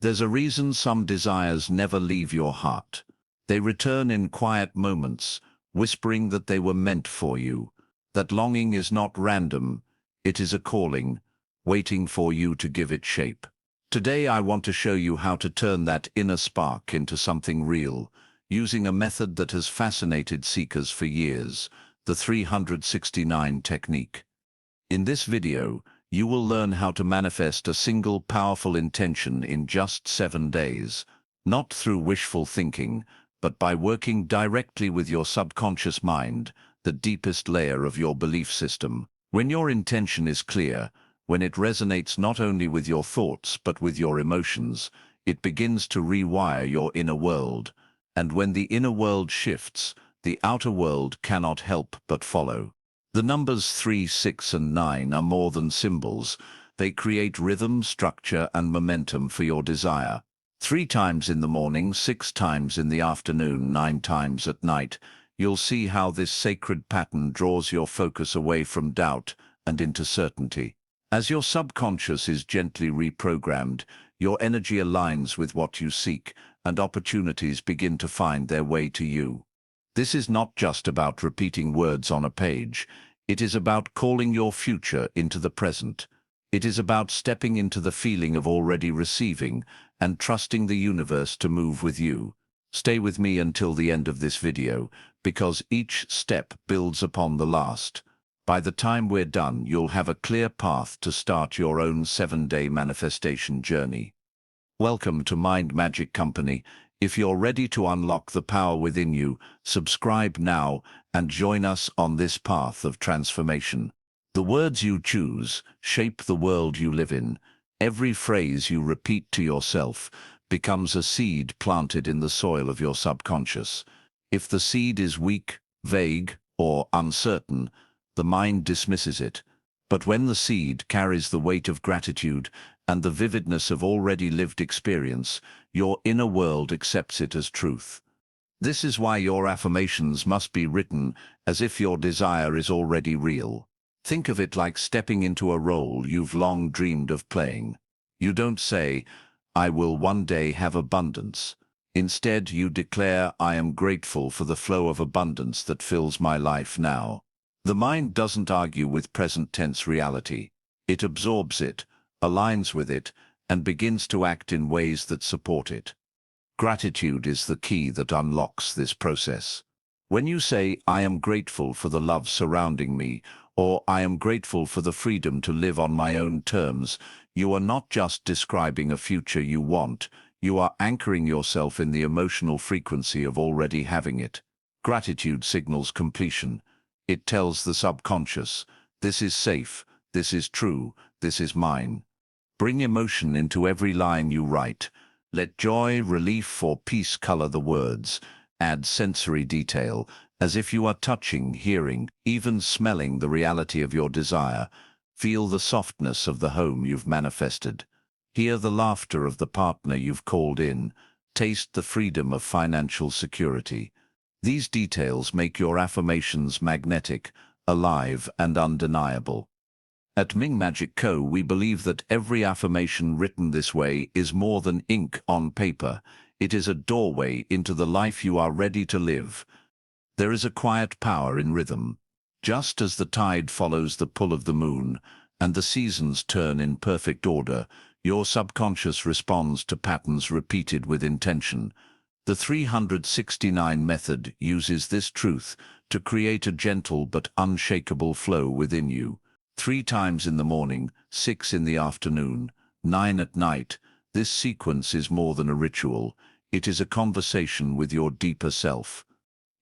There's a reason some desires never leave your heart. They return in quiet moments, whispering that they were meant for you. That longing is not random, it is a calling, waiting for you to give it shape. Today I want to show you how to turn that inner spark into something real, using a method that has fascinated seekers for years, the 369 technique. In this video, you will learn how to manifest a single powerful intention in just 7 days, not through wishful thinking, but by working directly with your subconscious mind, the deepest layer of your belief system. When your intention is clear, when it resonates not only with your thoughts but with your emotions, it begins to rewire your inner world. And when the inner world shifts, the outer world cannot help but follow. The numbers 3, 6, and 9 are more than symbols. They create rhythm, structure, and momentum for your desire. 3 times in the morning, 6 times in the afternoon, 9 times at night. You'll see how this sacred pattern draws your focus away from doubt and into certainty. As your subconscious is gently reprogrammed, your energy aligns with what you seek, and opportunities begin to find their way to you. This is not just about repeating words on a page. It is about calling your future into the present. It is about stepping into the feeling of already receiving and trusting the universe to move with you. Stay with me until the end of this video, because each step builds upon the last. By the time we're done, you'll have a clear path to start your own 7-day manifestation journey. Welcome to Mind Magic Company. If you're ready to unlock the power within you, subscribe now and join us on this path of transformation. The words you choose shape the world you live in. Every phrase you repeat to yourself becomes a seed planted in the soil of your subconscious. If the seed is weak, vague, or uncertain, the mind dismisses it. But when the seed carries the weight of gratitude and the vividness of already lived experience, your inner world accepts it as truth. This is why your affirmations must be written as if your desire is already real. Think of it like stepping into a role you've long dreamed of playing. You don't say, "I will one day have abundance." Instead, you declare, "I am grateful for the flow of abundance that fills my life now." The mind doesn't argue with present tense reality. It absorbs it, aligns with it, and begins to act in ways that support it. Gratitude is the key that unlocks this process. When you say, "I am grateful for the love surrounding me," or "I am grateful for the freedom to live on my own terms," you are not just describing a future you want, you are anchoring yourself in the emotional frequency of already having it. Gratitude signals completion. It tells the subconscious, "This is safe, this is true, this is mine." Bring emotion into every line you write. Let joy, relief, or peace color the words. Add sensory detail, as if you are touching, hearing, even smelling the reality of your desire. Feel the softness of the home you've manifested. Hear the laughter of the partner you've called in. Taste the freedom of financial security. These details make your affirmations magnetic, alive, and undeniable. At Ming Magic Co., we believe that every affirmation written this way is more than ink on paper. It is a doorway into the life you are ready to live. There is a quiet power in rhythm. Just as the tide follows the pull of the moon, and the seasons turn in perfect order, your subconscious responds to patterns repeated with intention. The 369 method uses this truth to create a gentle but unshakable flow within you. 3 times in the morning, 6 in the afternoon, 9 at night. This sequence is more than a ritual. It is a conversation with your deeper self.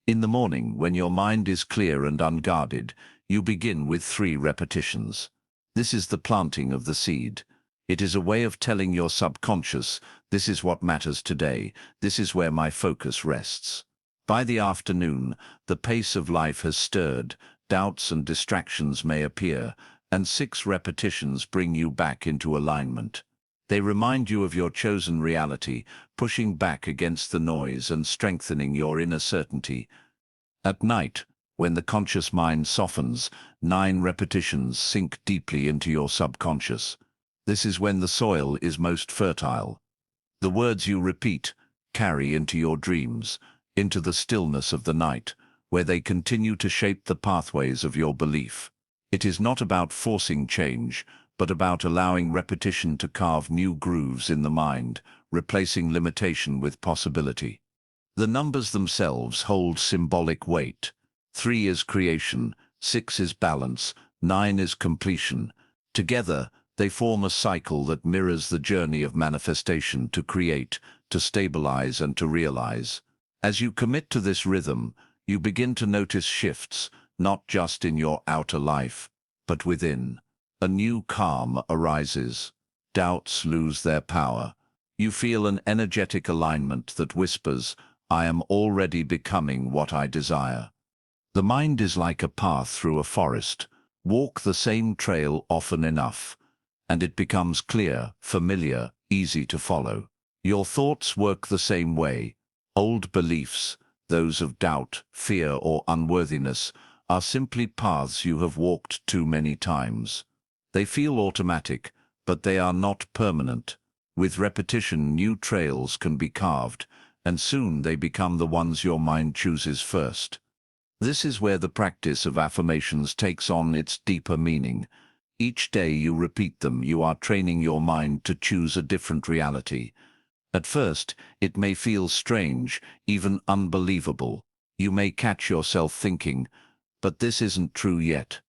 In the morning, when your mind is clear and unguarded, you begin with 3 repetitions. This is the planting of the seed. It is a way of telling your subconscious, "This is what matters today. This is where my focus rests." By the afternoon, the pace of life has stirred, doubts and distractions may appear, and 6 repetitions bring you back into alignment. They remind you of your chosen reality, pushing back against the noise and strengthening your inner certainty. At night, when the conscious mind softens, 9 repetitions sink deeply into your subconscious. This is when the soil is most fertile. The words you repeat carry into your dreams, into the stillness of the night, where they continue to shape the pathways of your belief. It is not about forcing change, but about allowing repetition to carve new grooves in the mind, replacing limitation with possibility. The numbers themselves hold symbolic weight. 3 is creation, 6 is balance, 9 is completion. Together, they form a cycle that mirrors the journey of manifestation to create, to stabilize, and to realize. As you commit to this rhythm, you begin to notice shifts, not just in your outer life, but within. A new calm arises. Doubts lose their power. You feel an energetic alignment that whispers, "I am already becoming what I desire." The mind is like a path through a forest. Walk the same trail often enough, and it becomes clear, familiar, easy to follow. Your thoughts work the same way. Old beliefs, those of doubt, fear, or unworthiness, are simply paths you have walked too many times. They feel automatic, but they are not permanent. With repetition, new trails can be carved, and soon they become the ones your mind chooses first. This is where the practice of affirmations takes on its deeper meaning. Each day you repeat them, you are training your mind to choose a different reality. At first, it may feel strange, even unbelievable. You may catch yourself thinking, "But this isn't true yet."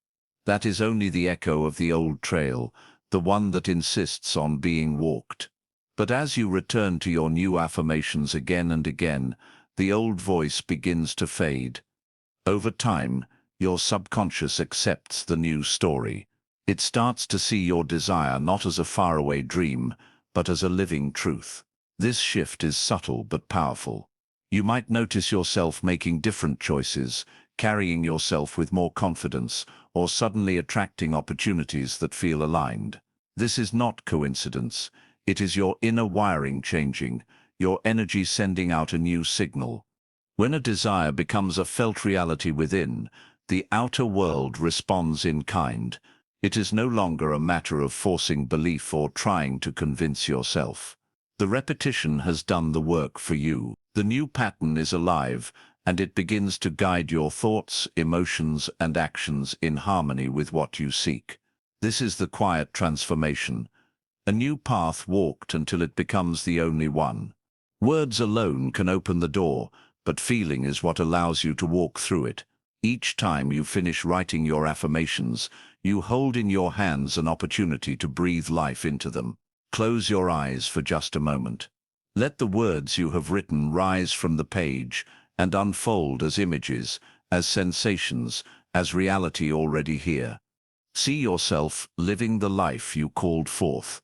That is only the echo of the old trail, the one that insists on being walked. But as you return to your new affirmations again and again, the old voice begins to fade. Over time, your subconscious accepts the new story. It starts to see your desire not as a faraway dream, but as a living truth. This shift is subtle but powerful. You might notice yourself making different choices, carrying yourself with more confidence, or suddenly attracting opportunities that feel aligned. This is not coincidence. It is your inner wiring changing, your energy sending out a new signal. When a desire becomes a felt reality within, the outer world responds in kind. It is no longer a matter of forcing belief or trying to convince yourself. The repetition has done the work for you. The new pattern is alive, and it begins to guide your thoughts, emotions, and actions in harmony with what you seek. This is the quiet transformation. A new path walked until it becomes the only one. Words alone can open the door, but feeling is what allows you to walk through it. Each time you finish writing your affirmations, you hold in your hands an opportunity to breathe life into them. Close your eyes for just a moment. Let the words you have written rise from the page and unfold as images, as sensations, as reality already here. See yourself living the life you called forth.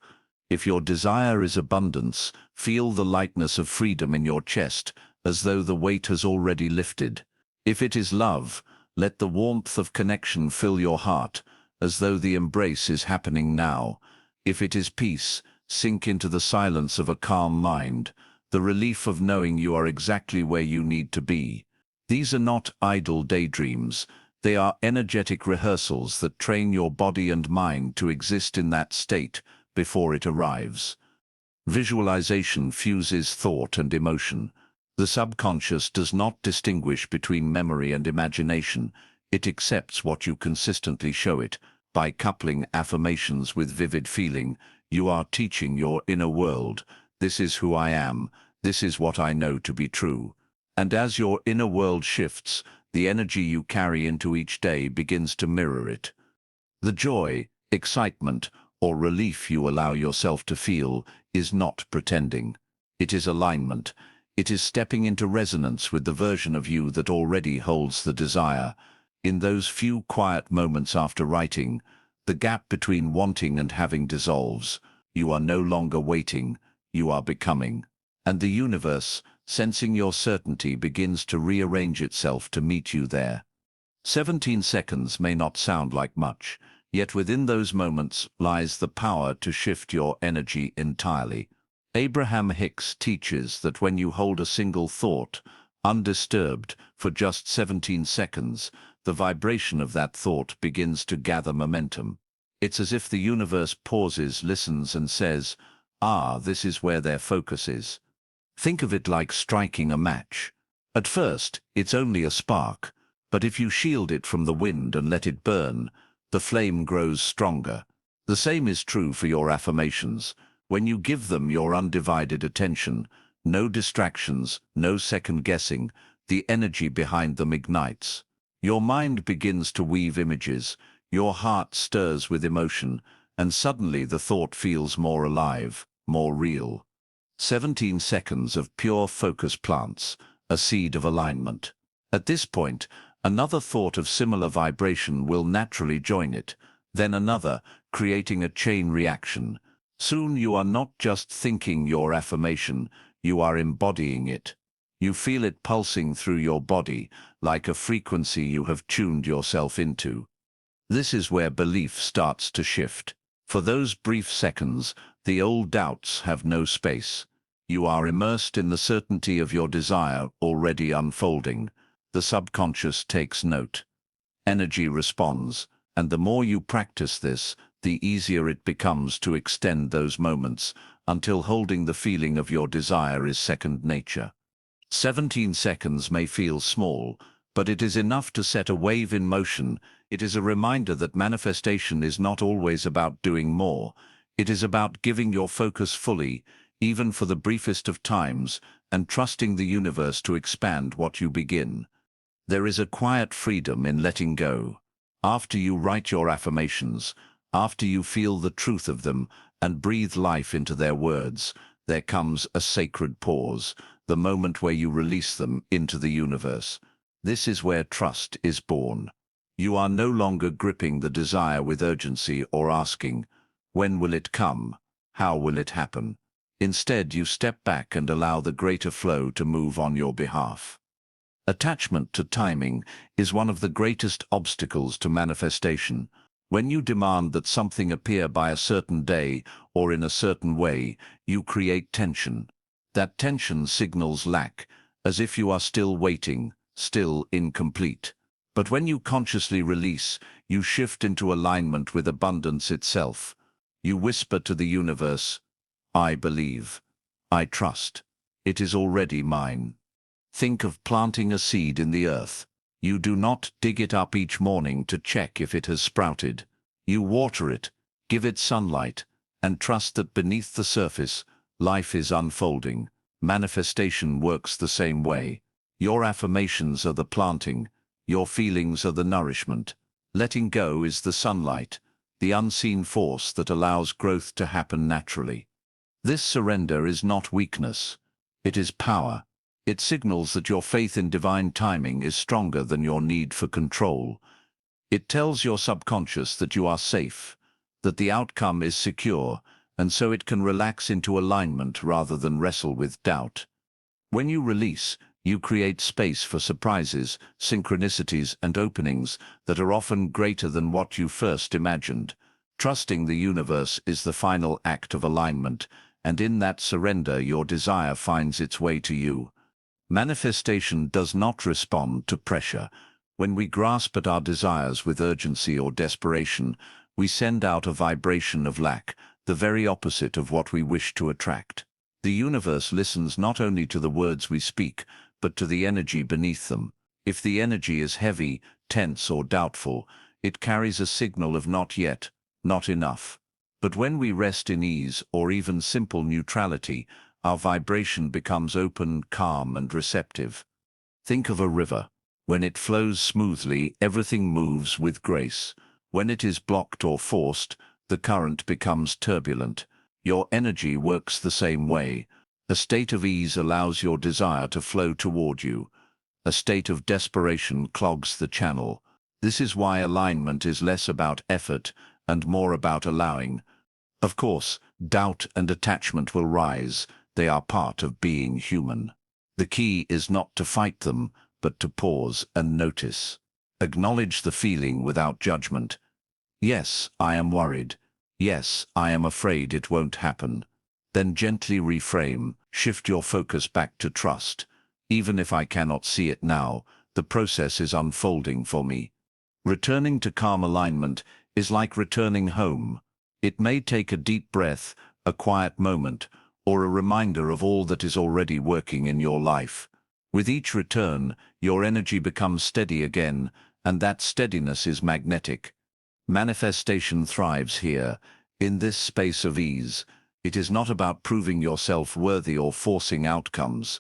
If your desire is abundance, feel the lightness of freedom in your chest, as though the weight has already lifted. If it is love, let the warmth of connection fill your heart, as though the embrace is happening now. If it is peace, sink into the silence of a calm mind, the relief of knowing you are exactly where you need to be. These are not idle daydreams. They are energetic rehearsals that train your body and mind to exist in that state before it arrives. Visualization fuses thought and emotion. The subconscious does not distinguish between memory and imagination. It accepts what you consistently show it. By coupling affirmations with vivid feeling, you are teaching your inner world, "This is who I am, this is what I know to be true." And as your inner world shifts, the energy you carry into each day begins to mirror it. The joy, excitement, or relief you allow yourself to feel is not pretending. It is alignment. It is stepping into resonance with the version of you that already holds the desire. In those few quiet moments after writing, the gap between wanting and having dissolves. You are no longer waiting, you are becoming. And the universe, sensing your certainty, begins to rearrange itself to meet you there. 17 seconds may not sound like much, yet within those moments lies the power to shift your energy entirely. Abraham Hicks teaches that when you hold a single thought, undisturbed, for just 17 seconds, the vibration of that thought begins to gather momentum. It's as if the universe pauses, listens, and says, This is where their focus is. Think of it like striking a match. At first, it's only a spark, but if you shield it from the wind and let it burn, the flame grows stronger. The same is true for your affirmations. When you give them your undivided attention, no distractions, no second guessing, the energy behind them ignites. Your mind begins to weave images, your heart stirs with emotion, and suddenly the thought feels more alive, more real. 17 seconds of pure focus plants a seed of alignment. At this point, another thought of similar vibration will naturally join it, then another, creating a chain reaction. Soon you are not just thinking your affirmation, you are embodying it. You feel it pulsing through your body, like a frequency you have tuned yourself into. This is where belief starts to shift. For those brief seconds, the old doubts have no space. You are immersed in the certainty of your desire already unfolding. The subconscious takes note. Energy responds, and the more you practice this, the easier it becomes to extend those moments until holding the feeling of your desire is second nature. 17 seconds may feel small, but it is enough to set a wave in motion. It is a reminder that manifestation is not always about doing more. It is about giving your focus fully, even for the briefest of times, and trusting the universe to expand what you begin. There is a quiet freedom in letting go. After you write your affirmations, after you feel the truth of them and breathe life into their words, there comes a sacred pause, the moment where you release them into the universe. This is where trust is born. You are no longer gripping the desire with urgency or asking, when will it come? How will it happen? Instead, you step back and allow the greater flow to move on your behalf. Attachment to timing is one of the greatest obstacles to manifestation. When you demand that something appear by a certain day or in a certain way, you create tension. That tension signals lack, as if you are still waiting, still incomplete. But when you consciously release, you shift into alignment with abundance itself. You whisper to the universe, I believe. I trust. It is already mine. Think of planting a seed in the earth. You do not dig it up each morning to check if it has sprouted. You water it, give it sunlight, and trust that beneath the surface, life is unfolding. Manifestation works the same way. Your affirmations are the planting, your feelings are the nourishment. Letting go is the sunlight, the unseen force that allows growth to happen naturally. This surrender is not weakness. It is power. It signals that your faith in divine timing is stronger than your need for control. It tells your subconscious that you are safe, that the outcome is secure, and so it can relax into alignment rather than wrestle with doubt. When you release, you create space for surprises, synchronicities, and openings that are often greater than what you first imagined. Trusting the universe is the final act of alignment, and in that surrender your desire finds its way to you. Manifestation does not respond to pressure. When we grasp at our desires with urgency or desperation, we send out a vibration of lack, the very opposite of what we wish to attract. The universe listens not only to the words we speak, but to the energy beneath them. If the energy is heavy, tense, or doubtful, it carries a signal of not yet, not enough. But when we rest in ease or even simple neutrality, our vibration becomes open, calm, and receptive. Think of a river. When it flows smoothly, everything moves with grace. When it is blocked or forced, the current becomes turbulent. Your energy works the same way. A state of ease allows your desire to flow toward you. A state of desperation clogs the channel. This is why alignment is less about effort and more about allowing. Of course, doubt and attachment will rise. They are part of being human. The key is not to fight them, but to pause and notice. Acknowledge the feeling without judgment. Yes, I am worried. Yes, I am afraid it won't happen. Then gently reframe, shift your focus back to trust. Even if I cannot see it now, the process is unfolding for me. Returning to calm alignment is like returning home. It may take a deep breath, a quiet moment, or a reminder of all that is already working in your life. With each return, your energy becomes steady again, and that steadiness is magnetic. Manifestation thrives here, in this space of ease. It is not about proving yourself worthy or forcing outcomes.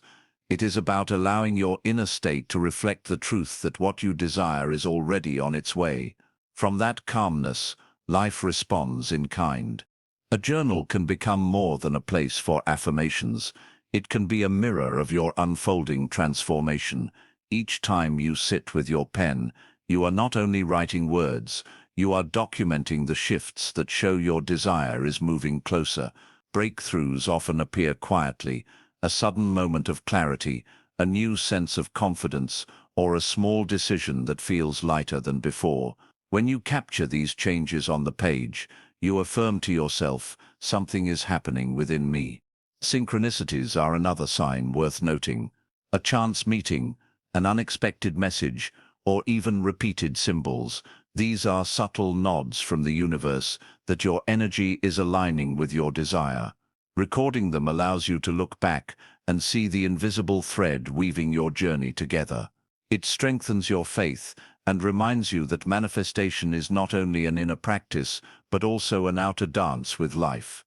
It is about allowing your inner state to reflect the truth that what you desire is already on its way. From that calmness, life responds in kind. A journal can become more than a place for affirmations. It can be a mirror of your unfolding transformation. Each time you sit with your pen, you are not only writing words, you are documenting the shifts that show your desire is moving closer. Breakthroughs often appear quietly, a sudden moment of clarity, a new sense of confidence, or a small decision that feels lighter than before. When you capture these changes on the page, you affirm to yourself, something is happening within me. Synchronicities are another sign worth noting. A chance meeting, an unexpected message, or even repeated symbols. These are subtle nods from the universe that your energy is aligning with your desire. Recording them allows you to look back and see the invisible thread weaving your journey together. It strengthens your faith and reminds you that manifestation is not only an inner practice, but also an outer dance with life.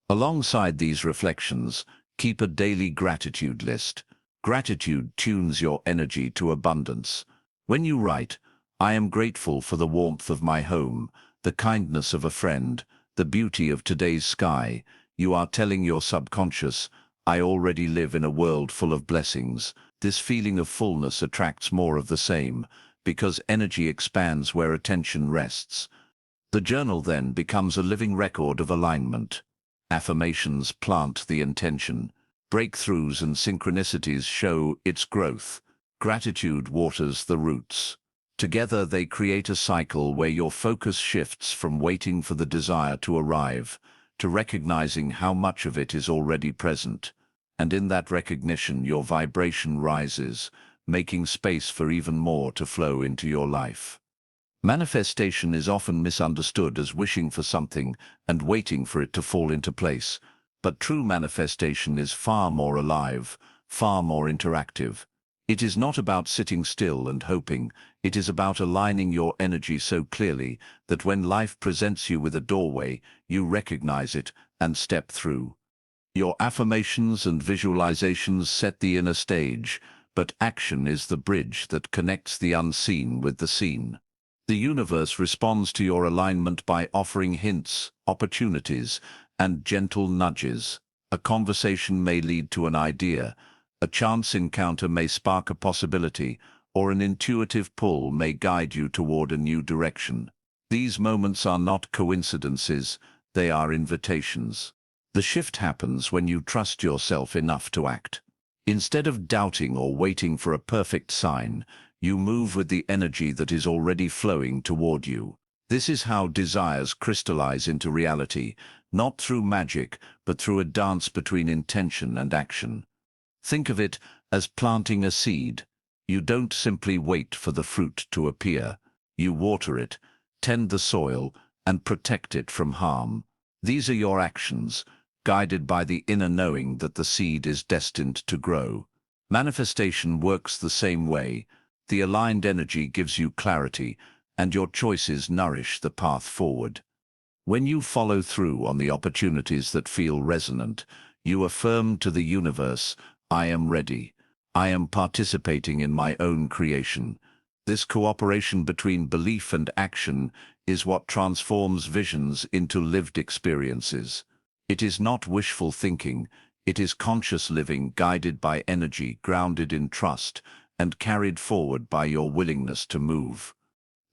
Alongside these reflections, keep a daily gratitude list. Gratitude tunes your energy to abundance. When you write, "I am grateful for the warmth of my home, the kindness of a friend, the beauty of today's sky," you are telling your subconscious, "I already live in a world full of blessings." This feeling of fullness attracts more of the same, because energy expands where attention rests. The journal then becomes a living record of alignment. Affirmations plant the intention. Breakthroughs and synchronicities show its growth. Gratitude waters the roots. Together they create a cycle where your focus shifts from waiting for the desire to arrive to recognizing how much of it is already present. And in that recognition, your vibration rises, making space for even more to flow into your life. Manifestation is often misunderstood as wishing for something and waiting for it to fall into place. But true manifestation is far more alive, far more interactive. It is not about sitting still and hoping. It is about aligning your energy so clearly that when life presents you with a doorway, you recognize it and step through. Your affirmations and visualizations set the inner stage, but action is the bridge that connects the unseen with the seen. The universe responds to your alignment by offering hints, opportunities, and gentle nudges. A conversation may lead to an idea, a chance encounter may spark a possibility, or an intuitive pull may guide you toward a new direction. These moments are not coincidences, they are invitations. The shift happens when you trust yourself enough to act. Instead of doubting or waiting for a perfect sign, you move with the energy that is already flowing toward you. This is how desires crystallize into reality, not through magic, but through a dance between intention and action. Think of it as planting a seed. You don't simply wait for the fruit to appear. You water it, tend the soil, and protect it from harm. These are your actions, guided by the inner knowing that the seed is destined to grow. Manifestation works the same way. The aligned energy gives you clarity, and your choices nourish the path forward. When you follow through on the opportunities that feel resonant, you affirm to the universe, "I am ready. I am participating in my own creation." This cooperation between belief and action is what transforms visions into lived experiences. It is not wishful thinking, it is conscious living guided by energy, grounded in trust, and carried forward by your willingness to move.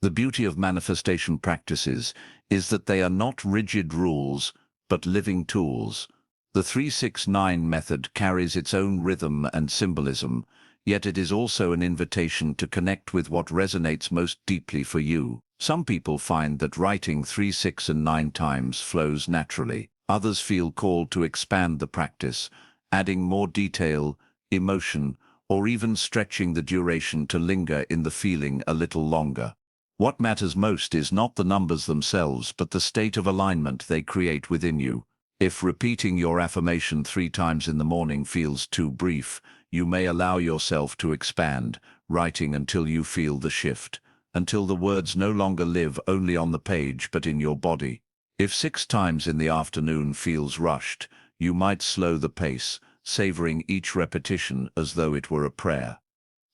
The beauty of manifestation practices is that they are not rigid rules, but living tools. The 369 method carries its own rhythm and symbolism, yet it is also an invitation to connect with what resonates most deeply for you. Some people find that writing 3, 6, and 9 times flows naturally. Others feel called to expand the practice, adding more detail, emotion, or even stretching the duration to linger in the feeling a little longer. What matters most is not the numbers themselves, but the state of alignment they create within you. If repeating your affirmation 3 times in the morning feels too brief, you may allow yourself to expand, writing until you feel the shift, until the words no longer live only on the page but in your body. If 6 times in the afternoon feels rushed, you might slow the pace, savoring each repetition as though it were a prayer.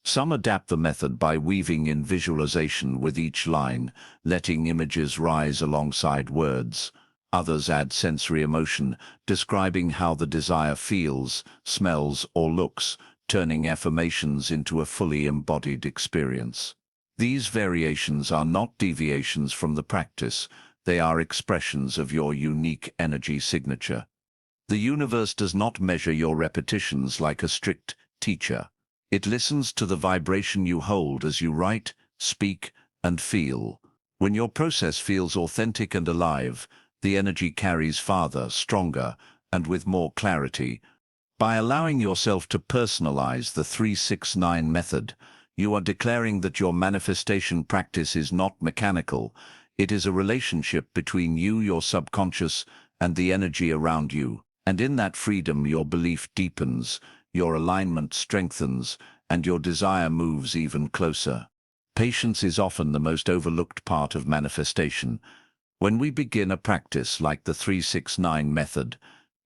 Some adapt the method by weaving in visualization with each line, letting images rise alongside words. Others add sensory emotion, describing how the desire feels, smells, or looks, turning affirmations into a fully embodied experience. These variations are not deviations from the practice, they are expressions of your unique energy signature. The universe does not measure your repetitions like a strict teacher. It listens to the vibration you hold as you write, speak, and feel. When your process feels authentic and alive, the energy carries farther, stronger, and with more clarity. By allowing yourself to personalize the 369 method, you are declaring that your manifestation practice is not mechanical. It is a relationship between you, your subconscious, and the energy around you. And in that freedom, your belief deepens, your alignment strengthens, and your desire moves even closer. Patience is often the most overlooked part of manifestation. When we begin a practice like the 369 method,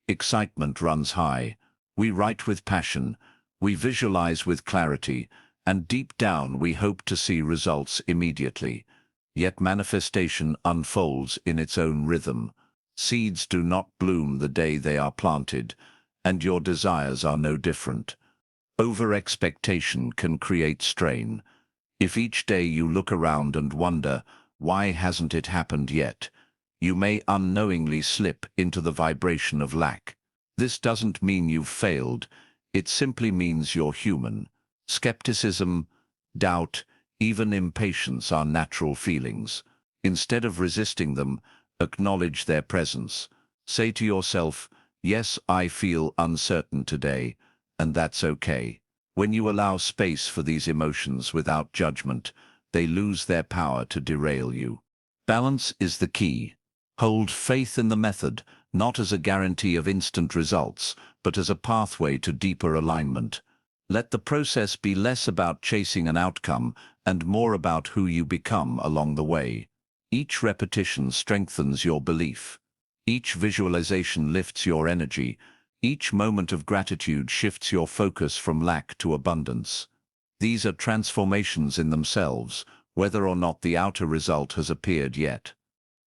excitement runs high. We write with passion, we visualize with clarity, and deep down we hope to see results immediately. Yet manifestation unfolds in its own rhythm. Seeds do not bloom the day they are planted, and your desires are no different. Over-expectation can create strain. If each day you look around and wonder, why hasn't it happened yet? You may unknowingly slip into the vibration of lack. This doesn't mean you've failed, it simply means you're human. Skepticism, doubt, even impatience are natural feelings. Instead of resisting them, acknowledge their presence. Say to yourself, yes, I feel uncertain today, and that's okay. When you allow space for these emotions without judgment, they lose their power to derail you. Balance is the key. Hold faith in the method, not as a guarantee of instant results, but as a pathway to deeper alignment. Let the process be less about chasing an outcome and more about who you become along the way. Each repetition strengthens your belief. Each visualization lifts your energy. Each moment of gratitude shifts your focus from lack to abundance. These are transformations in themselves, whether or not the outer result has appeared yet.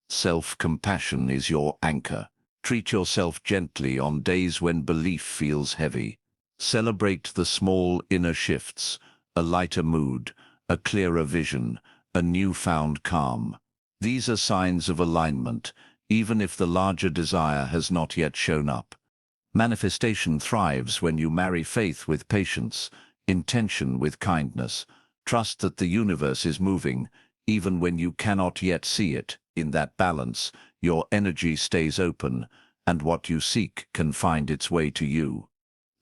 Self-compassion is your anchor. Treat yourself gently on days when belief feels heavy. Celebrate the small inner shifts, a lighter mood, a clearer vision, a newfound calm. These are signs of alignment, even if the larger desire has not yet shown up. Manifestation thrives when you marry faith with patience, intention with kindness. Trust that the universe is moving, even when you cannot yet see it. In that balance, your energy stays open, and what you seek can find its way to you.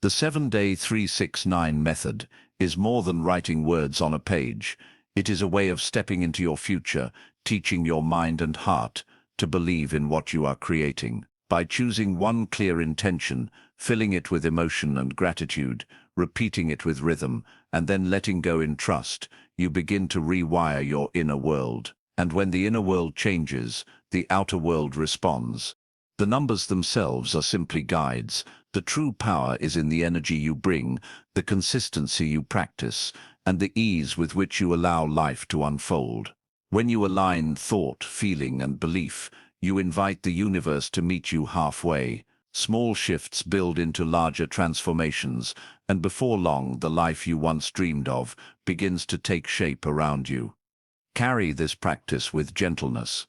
The 7-day 369 method is more than writing words on a page. It is a way of stepping into your future, teaching your mind and heart to believe in what you are creating. By choosing one clear intention, filling it with emotion and gratitude, repeating it with rhythm, and then letting go in trust, you begin to rewire your inner world. And when the inner world changes, the outer world responds. The numbers themselves are simply guides. The true power is in the energy you bring, the consistency you practice, and the ease with which you allow life to unfold. When you align thought, feeling, and belief, you invite the universe to meet you halfway. Small shifts build into larger transformations, and before long, the life you once dreamed of begins to take shape around you. Carry this practice with gentleness.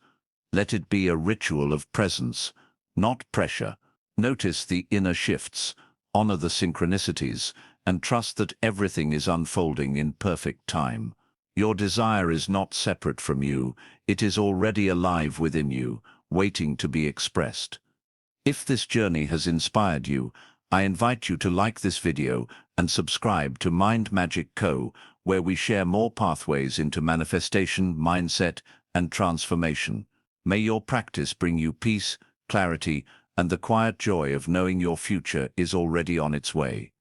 Let it be a ritual of presence, not pressure. Notice the inner shifts, honor the synchronicities, and trust that everything is unfolding in perfect time. Your desire is not separate from you, it is already alive within you, waiting to be expressed. If this journey has inspired you, I invite you to like this video and subscribe to Mind Magic Co., where we share more pathways into manifestation, mindset, and transformation. May your practice bring you peace, clarity, and the quiet joy of knowing your future is already on its way.